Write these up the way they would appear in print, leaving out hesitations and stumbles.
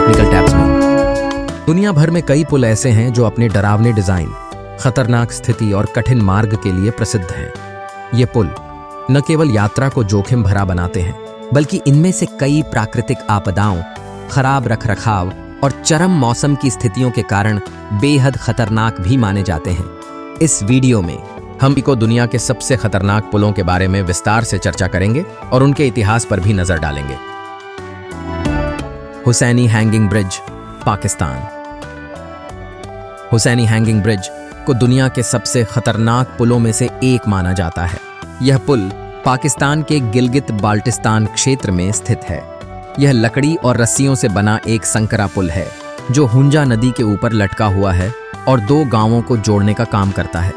Technical tabs में। दुनिया भर में कई पुल ऐसे हैं जो अपने डरावने डिजाइन, खतरनाक स्थिति और कठिन मार्ग के लिए प्रसिद्ध हैं। ये पुल न केवल यात्रा को जोखिम भरा बनाते हैं, बल्कि इनमें से कई प्राकृतिक आपदाओं, खराब रखरखाव और चरम मौसम की स्थितियों के कारण बेहद खतरनाक भी माने जाते हैं। इस वीडियो में हम को दुनिया के सबसे खतरनाक पुलों के बारे में विस्तार से चर्चा करेंगे और उनके इतिहास पर भी नजर डालेंगे। Hussaini hanging bridge, Pakistan. Hussaini hanging bridge को दुनिया के सबसे खतरनाक पुलों में से एक माना जाता है। यह पुल पाकिस्तान के गिलगित बाल्टिस्तान क्षेत्र में स्थित है। यह लकड़ी और रस्सियों से बना एक संकरा पुल है जो हुंजा नदी के ऊपर लटका हुआ है और दो गांवों को जोड़ने का काम करता है।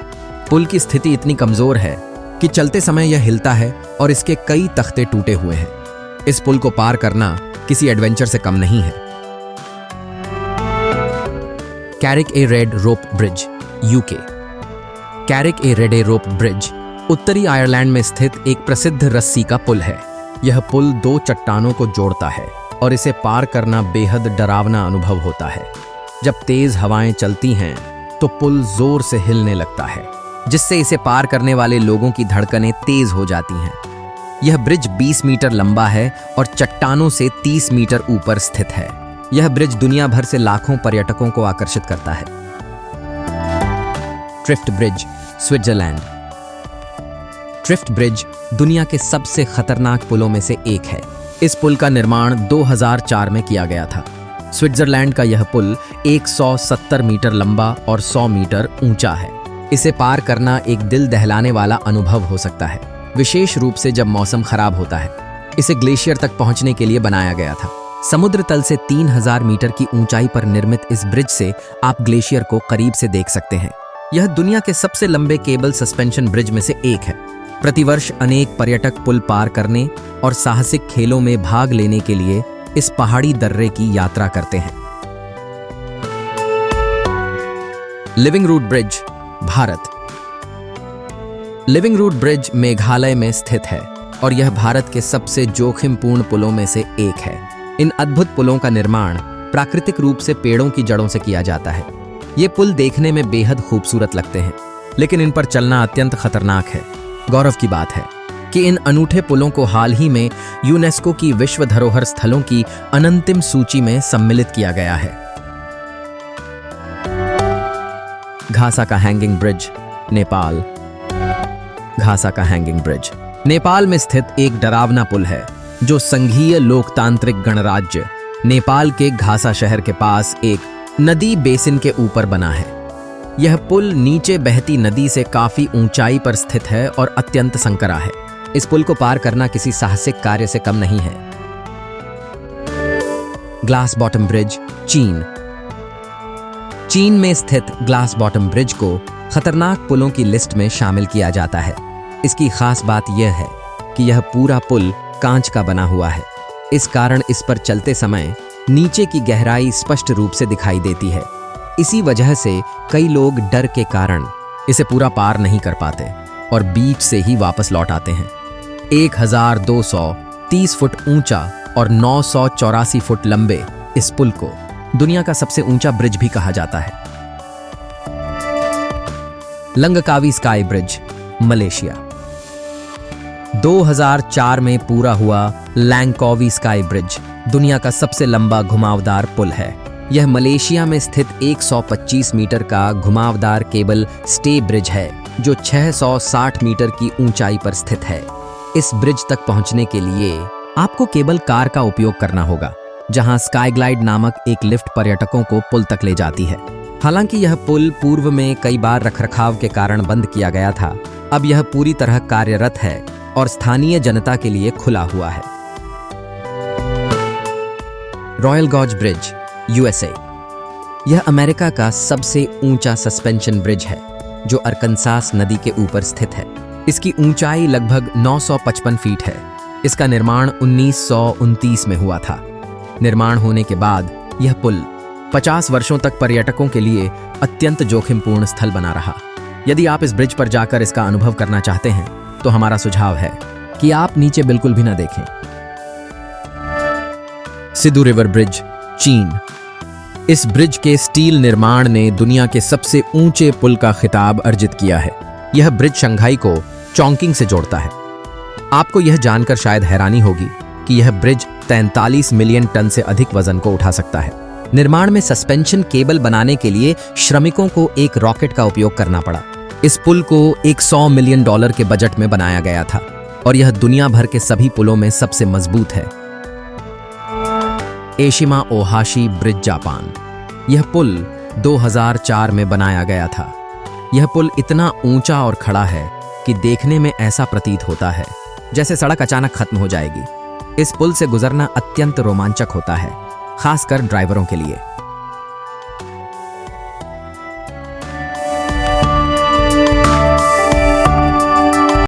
पुल की स्थिति इतनी कमजोर है कि चलते समय यह हिलता है और इसके कई तख्ते टूटे हुए हैं। इस पुल को पार करना किसी एडवेंचर से कम नहीं है। कैरिक ए रेड रोप ब्रिज, यूके। कैरिक ए रेड रोप ब्रिज उत्तरी आयरलैंड में स्थित एक प्रसिद्ध रस्सी का पुल है। यह पुल दो चट्टानों को जोड़ता है और इसे पार करना बेहद डरावना अनुभव होता है। जब तेज हवाएं चलती हैं तो पुल जोर से हिलने लगता है, जिससे इसे पार करने वाले लोगों की धड़कनें तेज हो जाती हैं। यह ब्रिज 20 मीटर लंबा है और चट्टानों से 30 मीटर ऊपर स्थित है। यह ब्रिज दुनिया भर से लाखों पर्यटकों को आकर्षित करता है। ट्रिफ्ट ब्रिज, स्विट्जरलैंड। ट्रिफ्ट ब्रिज दुनिया के सबसे खतरनाक पुलों में से एक है। इस पुल का निर्माण 2004 में किया गया था। स्विट्जरलैंड का यह पुल 170 मीटर लंबा और 100 मीटर ऊंचा है। इसे पार करना एक दिल दहलाने वाला अनुभव हो सकता है, विशेष रूप से जब मौसम खराब होता है। इसे ग्लेशियर तक पहुंचने के लिए बनाया गया था। समुद्र तल से 3000 मीटर की ऊंचाई पर निर्मित इस ब्रिज से आप ग्लेशियर को करीब से देख सकते हैं। यह दुनिया के सबसे लंबे केबल सस्पेंशन ब्रिज में से एक है। प्रतिवर्ष अनेक पर्यटक पुल पार करने और साहसिक खेलों में भाग लेने के लिए इस पहाड़ी दर्रे की यात्रा करते हैं। Living root bridge, Bharat. Living root bridge Meghalaya में स्थित है और यह भारत के सबसे जोखिमपूर्ण पुलों में से एक है। इन अद्भुत पुलों का निर्माण प्राकृतिक रूप से पेड़ों की जड़ों से किया जाता है। ये पुल देखने में बेहद खूबसूरत लगते हैं, लेकिन इन पर चलना अत्यंत खतरनाक है। गौरव की बात है कि इन अनूठे पुलों को हाल ही में यूनेस्को की विश्व धरोहर स्थलों की अनंतिम सूची में सम्मिलित किया गया है। घासा का हैंगिंग ब्रिज, नेपाल। घासा का हैंगिंग ब्रिज नेपाल में स्थित एक डरावना पुल है जो संघीय लोकतांत्रिक गणराज्य नेपाल के घासा शहर के पास एक नदी बेसिन के ऊपर बना है। यह पुल नीचे बहती नदी से काफी ऊंचाई पर स्थित है और अत्यंत संकरा है। इस पुल को पार करना किसी साहसिक कार्य से कम नहीं है। ग्लास बॉटम ब्रिज, चीन। चीन में स्थित ग्लास बॉटम ब्रिज को खतरनाक पुलों की लिस्ट में शामिल किया जाता है। इसकी खास बात यह है कि यह पूरा पुल कांच का बना हुआ है। इस कारण इस पर चलते समय नीचे की गहराई स्पष्ट रूप से दिखाई देती है। इसी वजह से कई लोग डर के कारण इसे पूरा पार नहीं कर पाते और बीच से ही वापस लौट आते हैं। 1230 फुट ऊंचा और 984 फुट लंबे इस पुल को दुनिया का सबसे ऊंचा ब्रिज भी कहा जाता है। लंगकावी स्काई ब्रिज, मलेशिया। 2004 में पूरा हुआ लैंगकावी स्काई ब्रिज दुनिया का सबसे लंबा घुमावदार पुल है। यह मलेशिया में स्थित 125 मीटर का घुमावदार केबल स्टे ब्रिज है जो 660 मीटर की ऊंचाई पर स्थित है। इस ब्रिज तक पहुंचने के लिए आपको केबल कार का उपयोग करना होगा, जहां स्काई ग्लाइड नामक एक लिफ्ट पर्यटकों को पुल तक ले जाती है। हालांकि यह पुल पूर्व में कई बार रखरखाव के कारण बंद किया गया था, अब यह पूरी तरह कार्यरत है और स्थानीय जनता के लिए खुला हुआ है। Royal gorge bridge, USA. यह अमेरिका का सबसे ऊंचा सस्पेंशन ब्रिज है जो अरकनसास नदी के ऊपर स्थित है। इसकी ऊंचाई लगभग 955 फीट है। इसका निर्माण 1929 में हुआ था। निर्माण होने के बाद यह पुल 50 वर्षों तक पर्यटकों के लिए अत्यंत जोखिमपूर्ण स्थल बना रहा। यदि आप इस ब्रिज पर जाकर इसका अनुभव करना चाहते हैं तो हमारा सुझाव है कि आप नीचे बिल्कुल भी ना देखें। सिद्धू रिवर ब्रिज, चीन। इस ब्रिज के स्टील निर्माण ने दुनिया के सबसे ऊंचे पुल का खिताब अर्जित किया है। यह ब्रिज शंघाई को चॉन्किंग से जोड़ता है। आपको यह जानकर शायद हैरानी होगी कि यह ब्रिज 43 मिलियन टन से अधिक वजन को उठा सकता है। निर्माण में सस्पेंशन केबल बनाने के लिए श्रमिकों को एक रॉकेट का उपयोग करना पड़ा। इस पुल को $100 मिलियन के बजट में बनाया गया था और यह दुनिया भर के सभी पुलों में सबसे मजबूत है। एशिमा ओहाशी ब्रिज, जापान। यह पुल 2004 में बनाया गया था। यह पुल इतना ऊंचा और खड़ा है कि देखने में ऐसा प्रतीत होता है जैसे सड़क अचानक खत्म हो जाएगी। इस पुल से गुजरना अत्यंत रोमांचक होता है, खासकर ड्राइवरों के लिए।